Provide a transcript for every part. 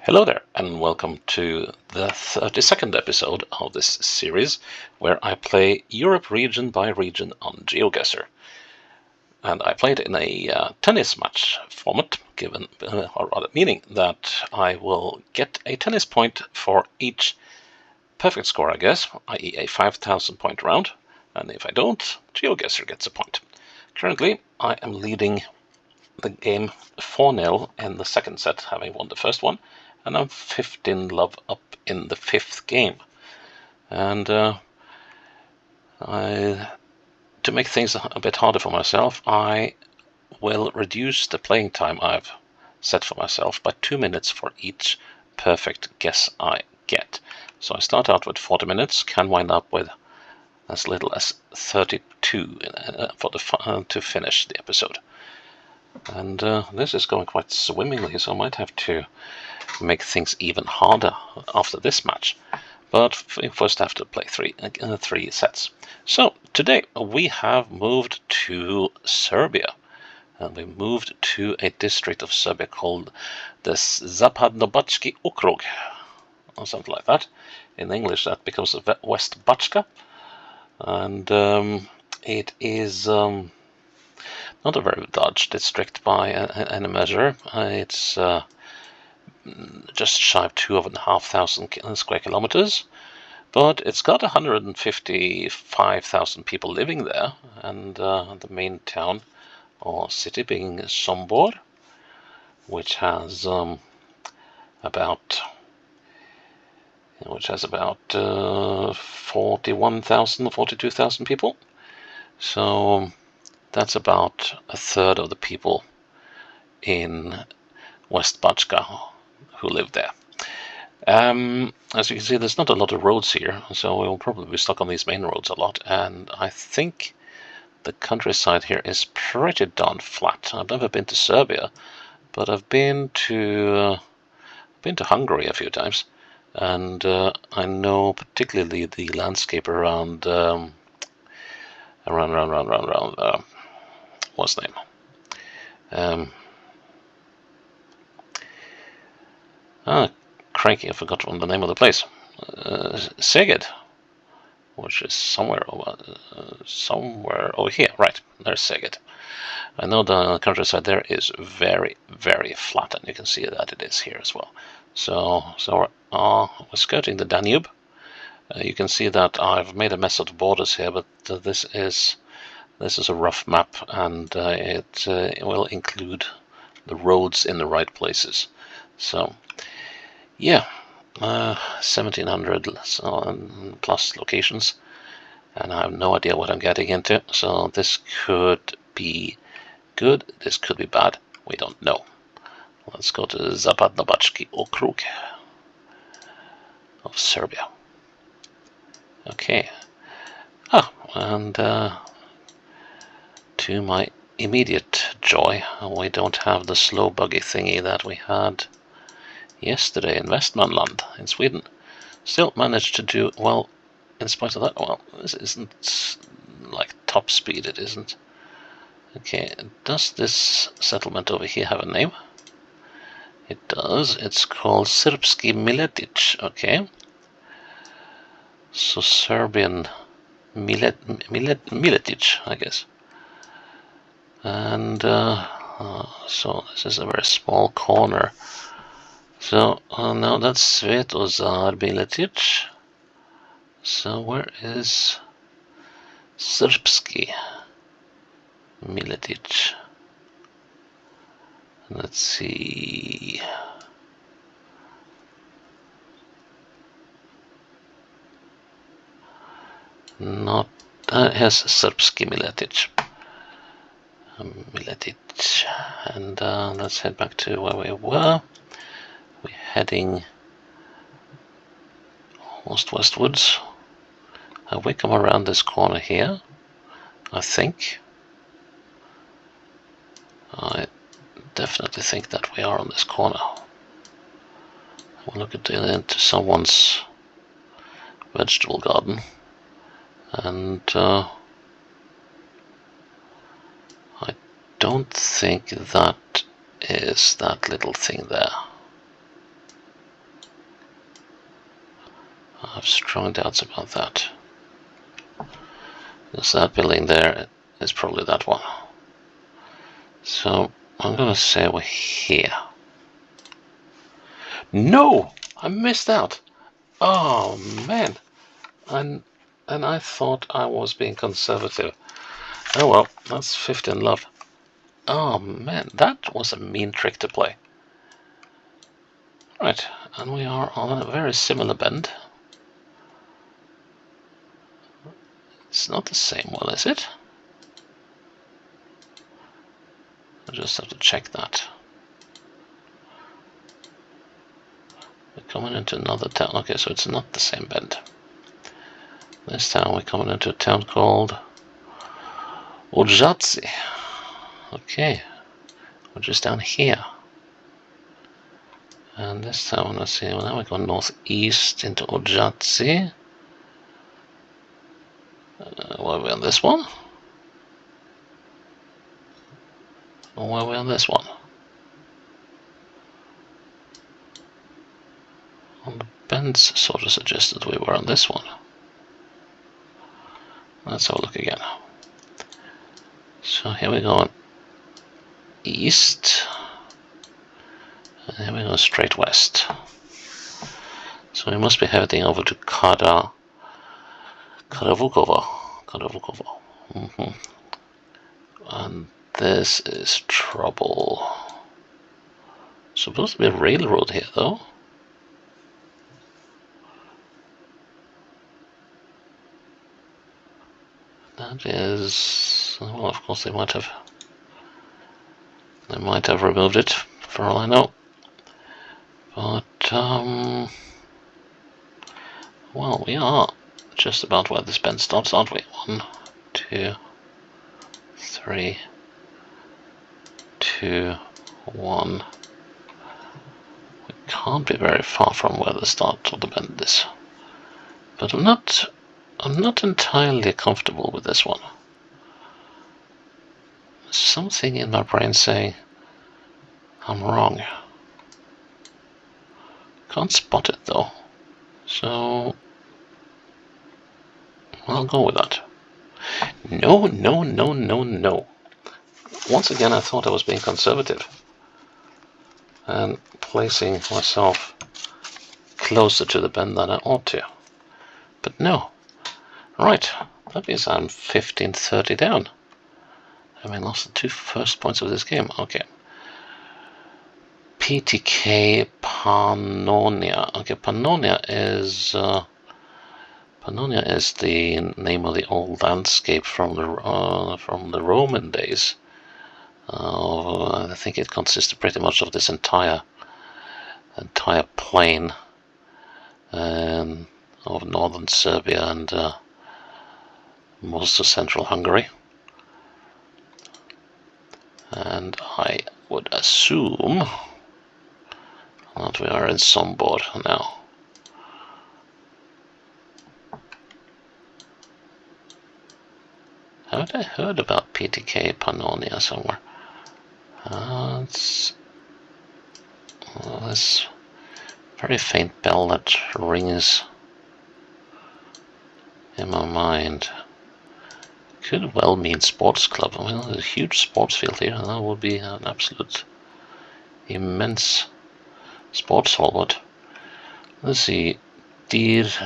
Hello there, and welcome to the 32nd episode of this series, where I play Europe region by region on GeoGuessr. And I played in a tennis match format, meaning that I will get a tennis point for each perfect score, I guess, i.e. a 5,000 point round, and if I don't, GeoGuessr gets a point. Currently, I am leading the game 4-0 in the second set, having won the first one, and I'm 15 love up in the fifth game. And to make things a bit harder for myself, I will reduce the playing time I've set for myself by 2 minutes for each perfect guess I get. So I start out with 40 minutes, can wind up with as little as 32 to finish the episode. And this is going quite swimmingly, so I might have to make things even harder after this match. But we first have to play three sets. So today we have moved to Serbia, and we moved to a district of Serbia called the Zapadnobački okrug, or something like that. In English, that becomes West Bačka, and it is not a very large district by any measure. It's just shy of 2,500 square kilometers, but it's got 155,000 people living there, and the main town or city being Sombor, which has about 41,000, 42,000 people. So that's about a third of the people in West Bačka who live there. As you can see, there's not a lot of roads here, so we'll probably be stuck on these main roads a lot, and I think the countryside here is pretty darn flat. I've never been to Serbia, but I've been to Hungary a few times, and I know particularly the landscape around what's the name? Cranky, I forgot the name of the place. Szeged, which is somewhere over here. Right, there's Szeged. I know the countryside there is very, very flat, and you can see that it is here as well. So we're skirting the Danube. You can see that I've made a mess of the borders here, but this is a rough map, and it will include the roads in the right places. So yeah, 1,700 plus locations, and I have no idea what I'm getting into. So this could be good, this could be bad, we don't know. Let's go to Zapadnobački okrug of Serbia. Okay. And to my immediate joy, we don't have the slow buggy thingy that we had yesterday in Västmanland in Sweden. Still managed to do well in spite of that. Well, this isn't like top speed, it isn't. Okay, does this settlement over here have a name? It does. It's called Srpski Miletic. Okay. So Serbian Miletic, I guess. And so this is a very small corner. So now that's Svetozar Miletic. So where is Srpski Miletic? Let's see. Not has Srpski Miletic. And let's head back to where we were. We're heading almost westwards. We come around this corner here, I think. I definitely think that we are on this corner. We'll look into someone's vegetable garden, and I don't think that is that little thing there. have strong doubts about that. Because that building there is probably that one. So I'm gonna say we're here. No! I missed out! Oh man! And I thought I was being conservative. Oh well, that's 15 love. Oh man, that was a mean trick to play. Right, and we are on a very similar bend. It's not the same one, is it? I just have to check that. We're coming into another town. Okay, so it's not the same bend. This town, we're coming into a town called Ojatsi. Okay, we're just down here. And this town, let's see, well, now we're going northeast into Ojatsi. Where are we on this one? Or where are we on this one? On the bends sort of suggested we were on this one. Let's have a look again. So here we go east. And here we go straight west. So we must be heading over to Karavukova. And this is trouble. Supposed to be a railroad here, though. That is, well, of course they might have removed it, for all I know. But well, we are just about where this bend stops, aren't we? 1, 2, 3, 2, 1. We can't be very far from where the start of the bend is. But I'm not entirely comfortable with this one. There's something in my brain saying I'm wrong. Can't spot it though. So I'll go with that. No. Once again, I thought I was being conservative and placing myself closer to the bend than I ought to. But no. Right, that means I'm 15-30 down. Having lost the 2 first points of this game. Okay. PTK Pannonia. Okay, Pannonia is the name of the old landscape from the Roman days. I think it consisted pretty much of this entire plain of northern Serbia and most of central Hungary. And I would assume that we are in Sombor now. Haven't I heard about PTK Pannonia somewhere? It's this very faint bell that rings in my mind. Could well mean sports club. I mean, there's a huge sports field here, and that would be an absolute immense sports hall. But let's see, Direkcja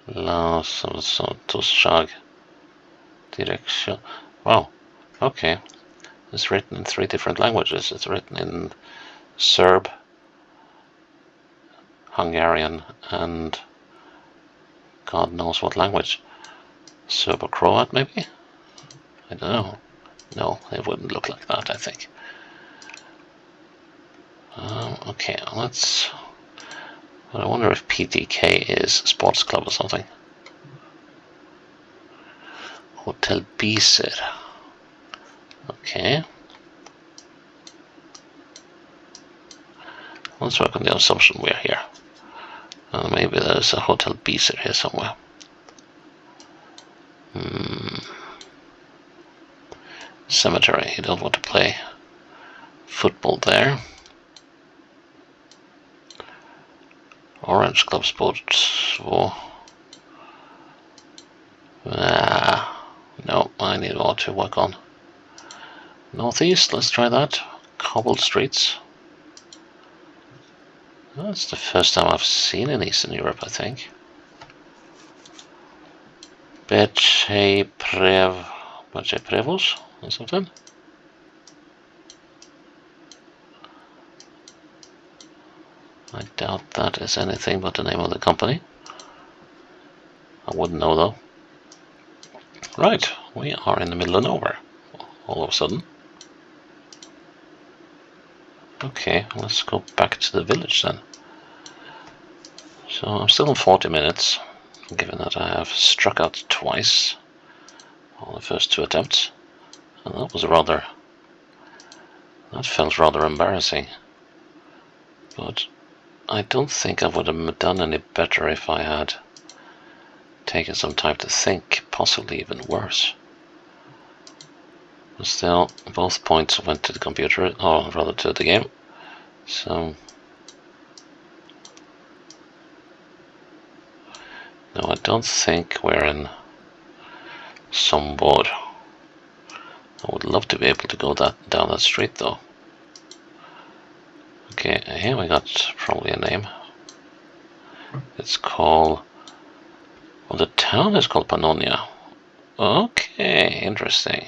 La Sotoshag. Direkcja. Wow. Okay. It's written in 3 different languages. It's written in Serb, Hungarian, and God knows what language. Serbo-Croat, maybe? I don't know. No, it wouldn't look like that, I think. Okay, let's... I wonder if PTK is sports club or something. Hotel Biser. Okay. Let's work on the assumption we're here. Maybe there's a Hotel Biser here somewhere. Cemetery. You don't want to play football there. Orange club sports. Oh. No, I need more to work on. Northeast, let's try that. Cobbled streets. That's the first time I've seen in Eastern Europe, I think. Prevos or something. I doubt that is anything but the name of the company. I wouldn't know though. Right, we are in the middle of nowhere all of a sudden. Okay, let's go back to the village then. So I'm still in 40 minutes, given that I have struck out twice on the first 2 attempts. And that felt rather embarrassing. But I don't think I would have done any better if I had taken some time to think, possibly even worse. But still, both points went to the computer, or rather to the game. So no, I don't think we're in Sombor. I would love to be able to go down that street though. Okay, here we got probably a name. It's called, well, the town is called Pannonia. Okay, interesting.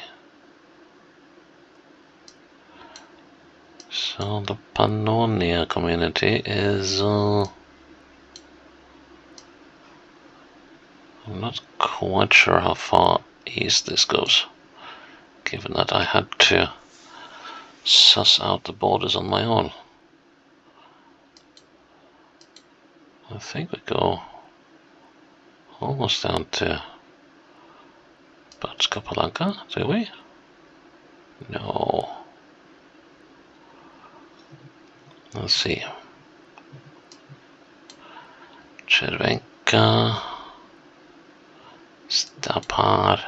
So the Pannonia community is, I'm not quite sure how far east this goes, given that I had to suss out the borders on my own. I think we go almost down to Bačka Palanka, do we? No. Let's see. Červenka, Stapar,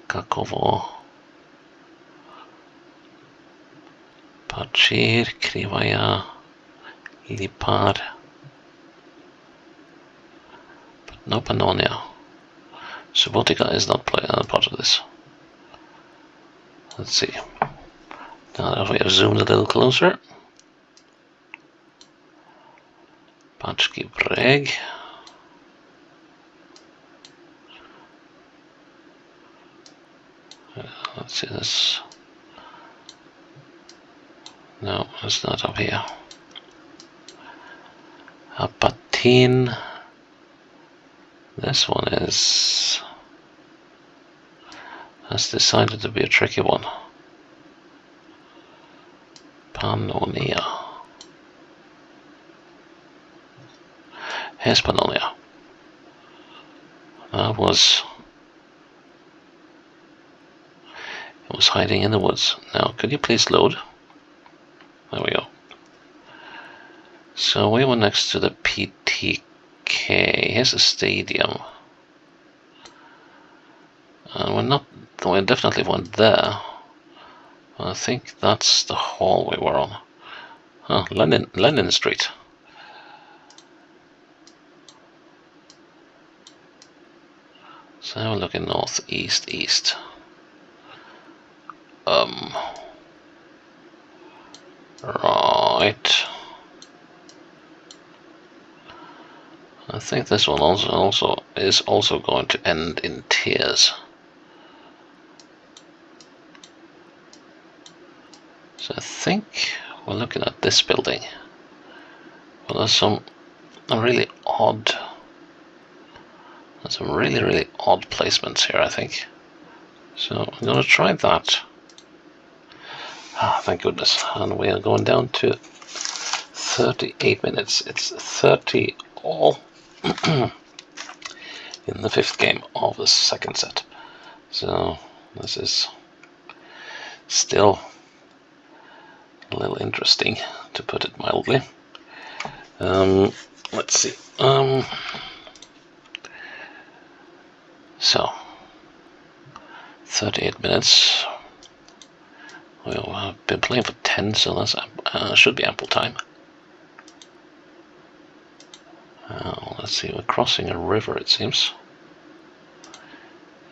Kakovo, Pačir, Krivaja, Lipar, but no Pannonia. Subotica is not part of this. Let's see. Now that we have zoomed a little closer. Bački Breg. Let's see this. No, it's not up here. Apatin. This one has decided to be a tricky one. Pannonia. Here's Pannonia. It was hiding in the woods. Now, could you please load? There we go. So we were next to the PTK. Here's a stadium. And we definitely weren't there. I think that's the hall we were on. Huh, Lenin Street. So we're looking northeast, east. Right. I think this one is also going to end in tears. So I think we're looking at this building. Well, there's some really odd placements here, I think. So I'm going to try that. Ah, thank goodness. And we are going down to 38 minutes. It's 30 all in the 5th game of the 2nd set. So this is still a little interesting, to put it mildly. Let's see. So 38 minutes. We've been playing for 10, so that should be ample time. let's see, we're crossing a river, it seems.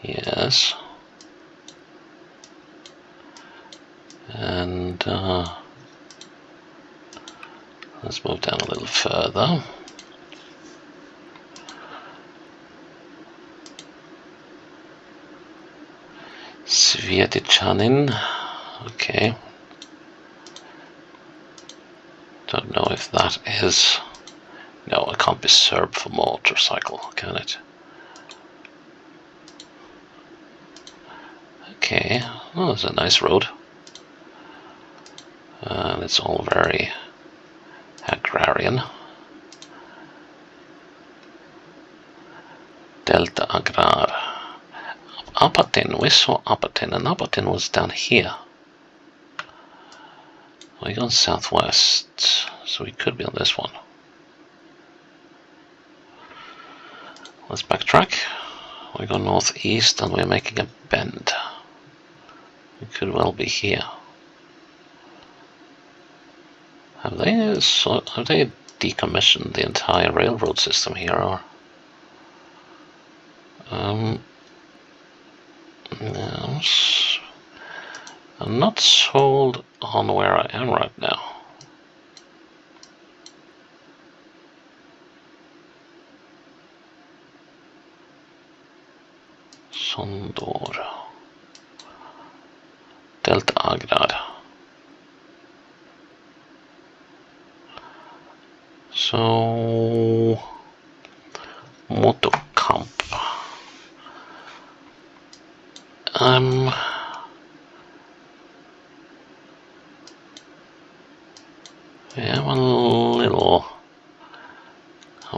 Yes. And let's move down a little further. Svietichanin. Okay. Don't know if that is... No, it can't be Serb for motorcycle, can it? Okay, well, there's a nice road. And it's all very agrarian. Delta Agrar. Apatin, we saw Apatin, and Apatin was down here. We're going southwest, so we could be on this one. Let's backtrack. We go northeast and we're making a bend. We could well be here. Have they decommissioned the entire railroad system here, or? No, I'm not sold on where I am right now. Sondor. Delta Agrar. So Motokamp. Yeah, I'm a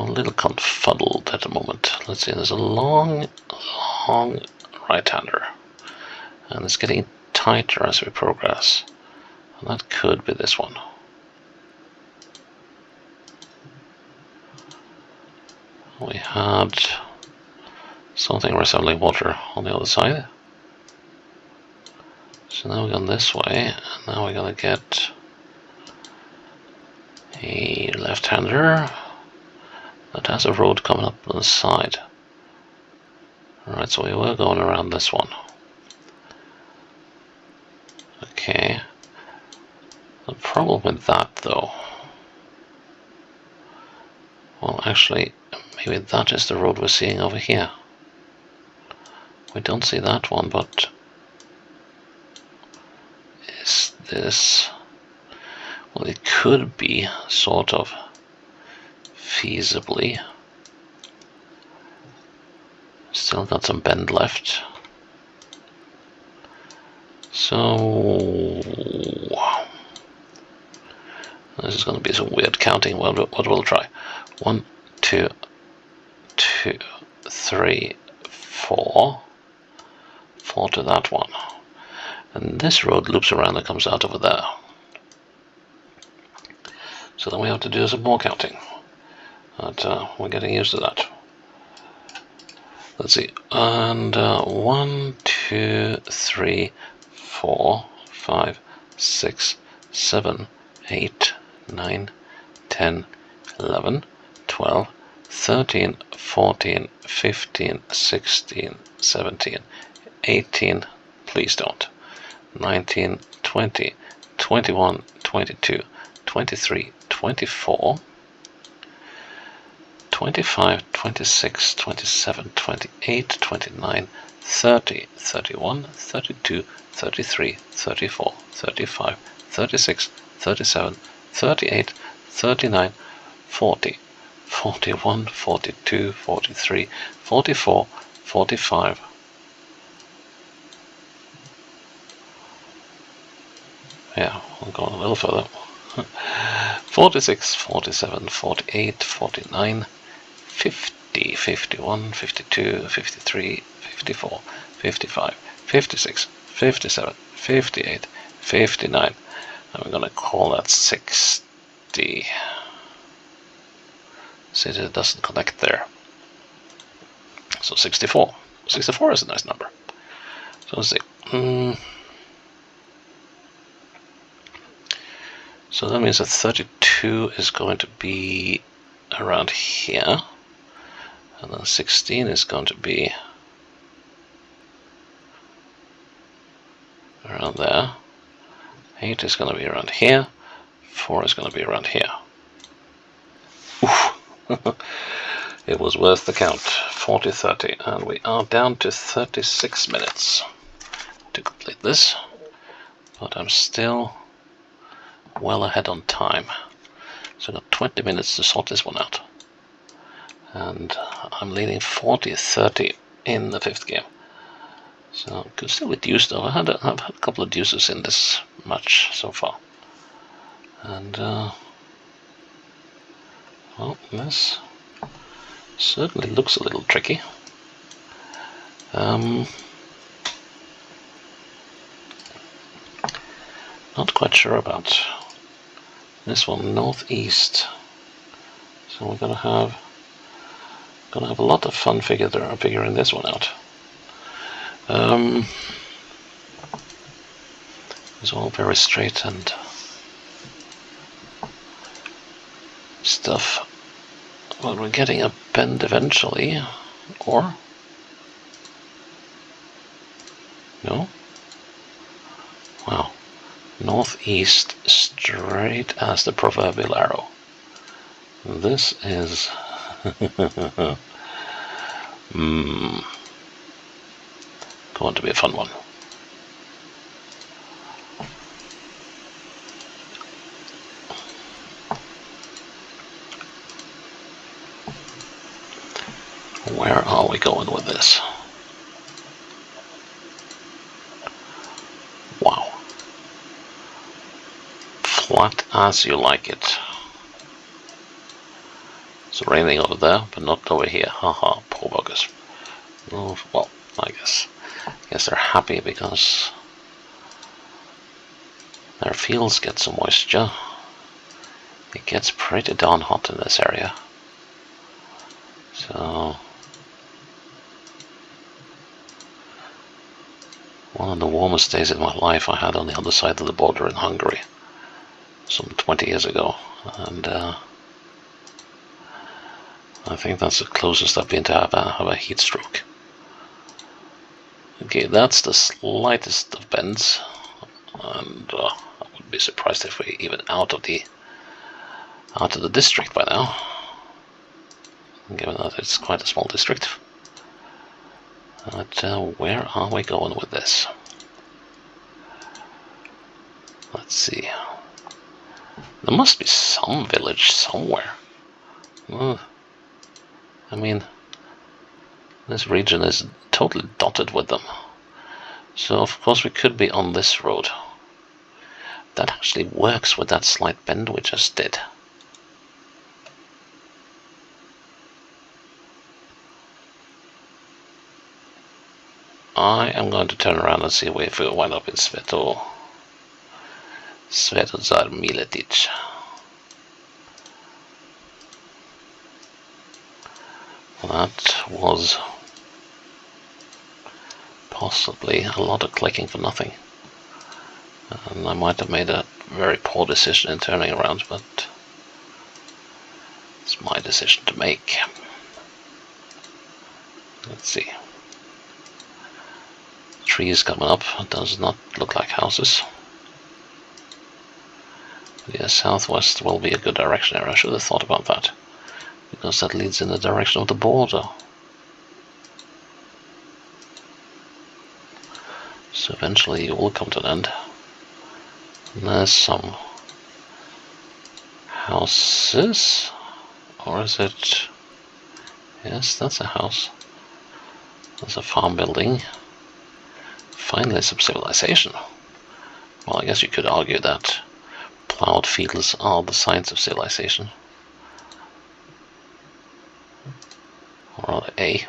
little confuddled at the moment. Let's see, there's a long right-hander, and it's getting tighter as we progress, and that could be this one. We had something resembling water on the other side, so now we're going this way, and now we're going to get a left-hander that has a road coming up on the side. Alright, so we were going around this one. Okay. The problem with that, though... Well, actually, maybe that is the road we're seeing over here. We don't see that one, but... Is this... Well, it could be, sort of, feasibly. Still got some bend left. So... This is going to be some weird counting. Well, what we'll try. 1, 2, 3, 4. 4 to that one. And this road loops around and comes out over there. So then we have to do some more counting. But we're getting used to that. Let's see. And 1, 2, 3, 4, 5, 6, 7, 8, 9, 10, 11, 12, 13, 14, 15, 16, 17, 18, please don't, 19, 20, 21, 22, 23, 24, 25, 26, 27, 28, 29, 30, 31, 32, 33, 34, 35, 36, 37, 38, 39, 40, 41, 42, 43, 44, 45. Yeah, we'll go a little further. 46, 47, 48, 49, 50, 51, 52, 53, 54, 55, 56, 57, 58, 59. And we're going to call that 60. Since it doesn't connect there. So 64. 64 is a nice number. So let's see. So that means that 32 is going to be around here. And then 16 is going to be around there. 8 is going to be around here. 4 is going to be around here. Oof. It was worth the count. 40-30, and we are down to 36 minutes to complete this. But I'm still well ahead on time. So I've got 20 minutes to sort this one out. And I'm leading 40-30 in the 5th game. So could still be deuce though. I've had a couple of deuces in this match so far. And well, this certainly looks a little tricky. Not quite sure about this one, northeast. So we're gonna have a lot of fun figuring this one out. It's all very straight and stuff, but we're getting a bend eventually, or no? Wow, northeast straight as the proverbial arrow. This is going to be a fun one. Where are we going with this? Wow. Flat as you like it. It's raining over there, but not over here. Haha, poor buggers. Oh, well, I guess they're happy because their fields get some moisture. It gets pretty darn hot in this area. So one of the warmest days in my life I had on the other side of the border in Hungary some 20 years ago, and I think that's the closest I've been to have a heat stroke. Okay, that's the slightest of bends, and I wouldn't be surprised if we're even out of the district by now, given that it's quite a small district. But where are we going with this? Let's see. There must be some village somewhere. I mean, this region is totally dotted with them. So of course we could be on this road. That actually works with that slight bend we just did. I am going to turn around and see if we wind up in Svetozar Miletic. That was possibly a lot of clicking for nothing. And I might have made a very poor decision in turning around, but it's my decision to make. Let's see. Trees coming up, does not look like houses. Yeah, southwest will be a good direction here. I should have thought about that, because that leads in the direction of the border. So eventually you will come to an end. And there's some houses, or is it? Yes, that's a house. That's a farm building. Finally some civilization. Well, I guess you could argue that plowed fields are the signs of civilization. Or A.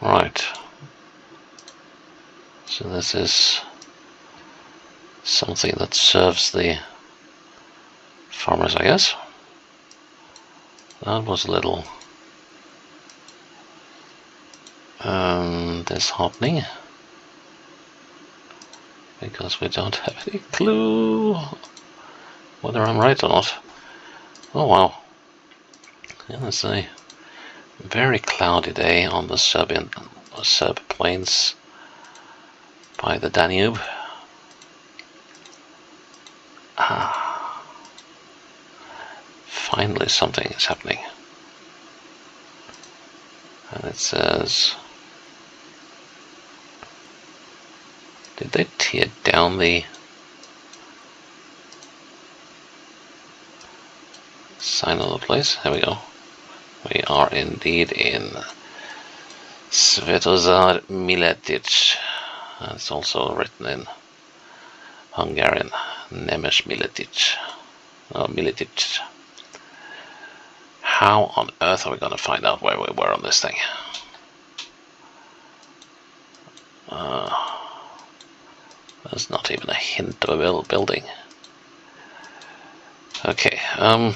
Right. So this is something that serves the farmers, I guess. That was a little disheartening, because we don't have any clue whether I'm right or not. Oh wow. Yeah, there's a very cloudy day on the Serb plains by the Danube. Finally something is happening. And it says, did they tear down the sign of the place? There we go. We are indeed in Svetozar Miletic. It's also written in Hungarian, Nemes Miletic. Miletic. How on earth are we going to find out where we were on this thing? There's not even a hint of a building. Okay, I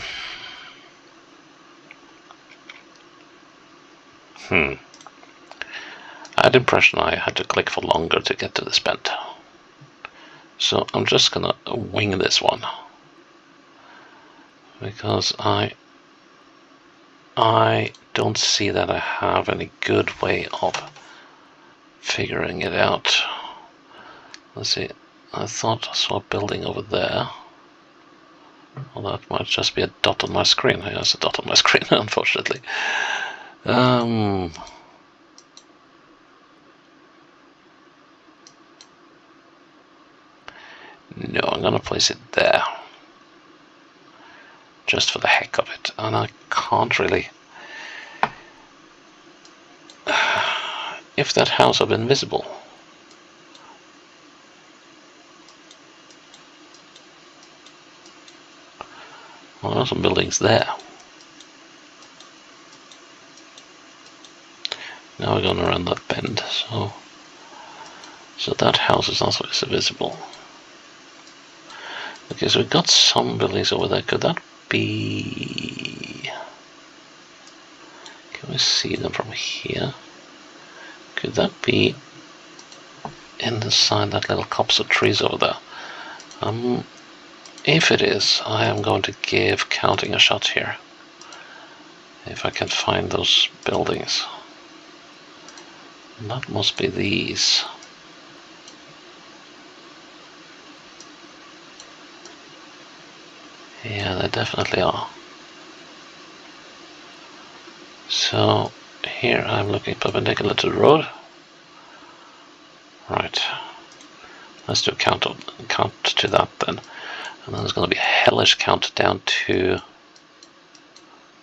had the impression I had to click for longer to get to this bend. So I'm just gonna wing this one. Because I don't see that I have any good way of figuring it out. Let's see, I thought I saw a building over there. Well, that might just be a dot on my screen. Yeah, it's a dot on my screen, unfortunately. No, I'm gonna place it there. Just for the heck of it. And I can't really... If that house had been visible... Well, there are some buildings there. Now we're going around that bend, so that house is also visible. Okay, so we've got some buildings over there. Could that be... Can we see them from here? Could that be inside that little copse of trees over there? If it is, I am going to give counting a shot here. If I can find those buildings. And that must be these. Yeah, they definitely are. So here I'm looking perpendicular to the road. Right. Let's do a count to that then. And then there's going to be a hellish count down to...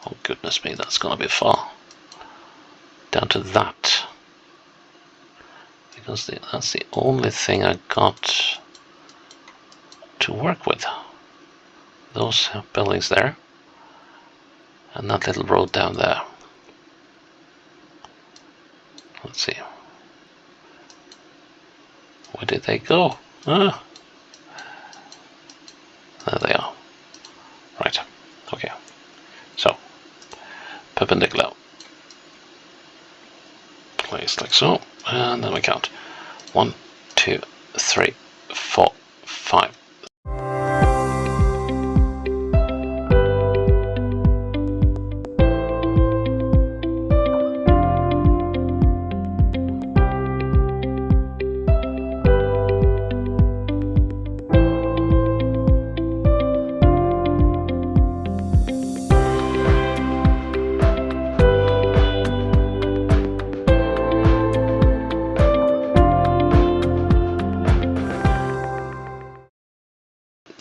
Oh goodness me, that's going to be far. Down to that. Because that's the only thing I got to work with. Those buildings there. And that little road down there. Let's see. Where did they go? Ah. There they are. Right. Okay. So, perpendicular. Place like so. And then we count. 1, 2, 3, 4, 5.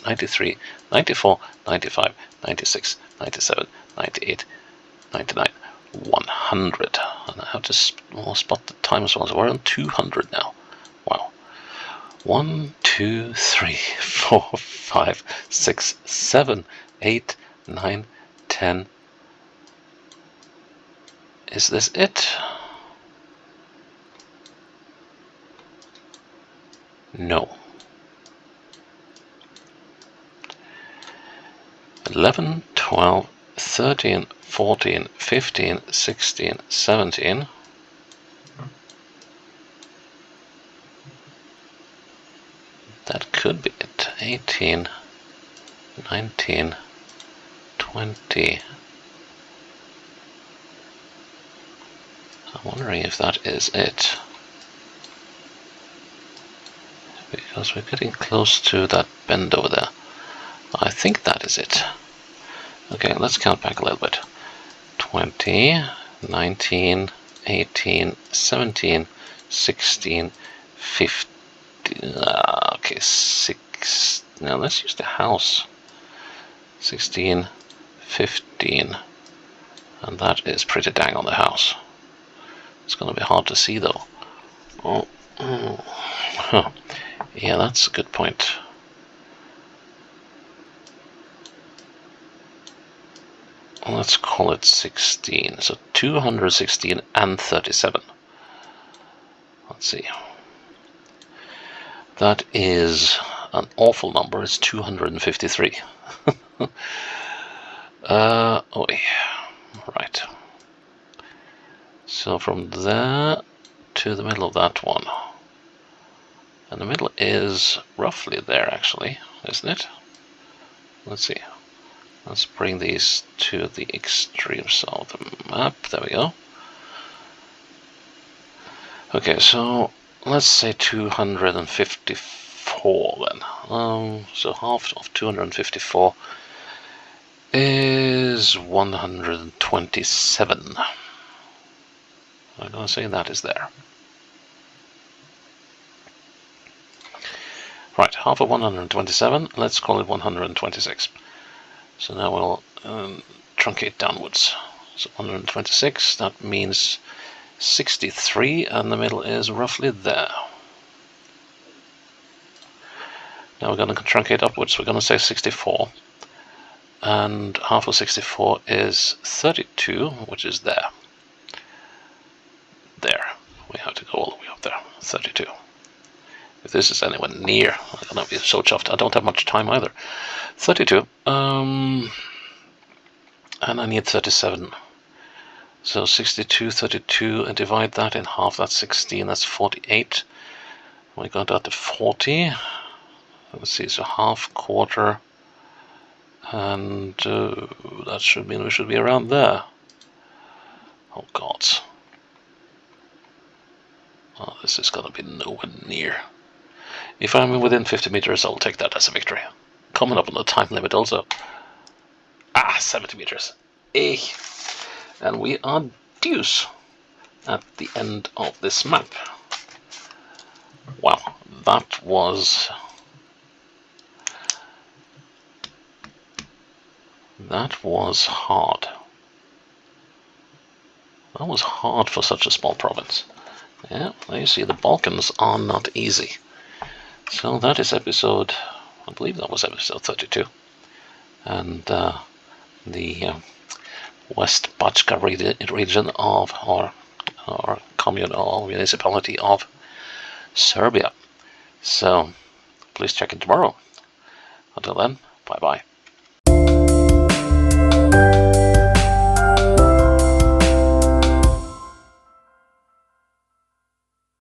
93, 94, 95, 96, 97, 98, 99, 100. And I have to spot the time as well. So we're on 200 now. Wow. 1, 2, 3, 4, 5, 6, 7, 8, 9, 10. Is this it? No. 11, 12, 13, 14, 15, 16, 17. That could be it. 18, 19, 20, I'm wondering if that is it. Because we're getting close to that bend over there. I think that is it. Okay, let's count back a little bit. 20, 19, 18, 17, 16, 15. Okay, 6. Now let's use the house. 16, 15. And that is pretty dang on the house. It's going to be hard to see though. Oh, huh. Yeah, that's a good point. Let's call it 16. So 216 and 37. Let's see. That is an awful number. It's 253. Oh, right. So from there to the middle of that one. And the middle is roughly there, actually, isn't it? Let's see. Let's bring these to the extremes of the map. There we go. Okay, so let's say 254 then. So half of 254 is 127. I'm going to say that is there. Right, half of 127, let's call it 126. So now we'll truncate downwards. So 126, that means 63, and the middle is roughly there. Now we're going to truncate upwards. We're going to say 64. And half of 64 is 32, which is there. There. We have to go all the way up there. 32. If this is anywhere near, I'm going to be so chuffed. I don't have much time either. 32. And I need 37. So 62, 32, and divide that in half. That's 16. That's 48. We got that to 40. Let's see, so half, quarter, and that should mean we should be around there. Oh God. Oh, this is going to be nowhere near. If I'm within 50 meters, I'll take that as a victory. Coming up on the time limit also. 70 meters. And we are deuce at the end of this map. Wow, that was hard. That was hard for such a small province. Yeah, there you see, the Balkans are not easy. So that is episode, I believe that was episode 32. And the Zapadnobački region of, or commune or municipality of Serbia. So please check in tomorrow. Until then, bye-bye.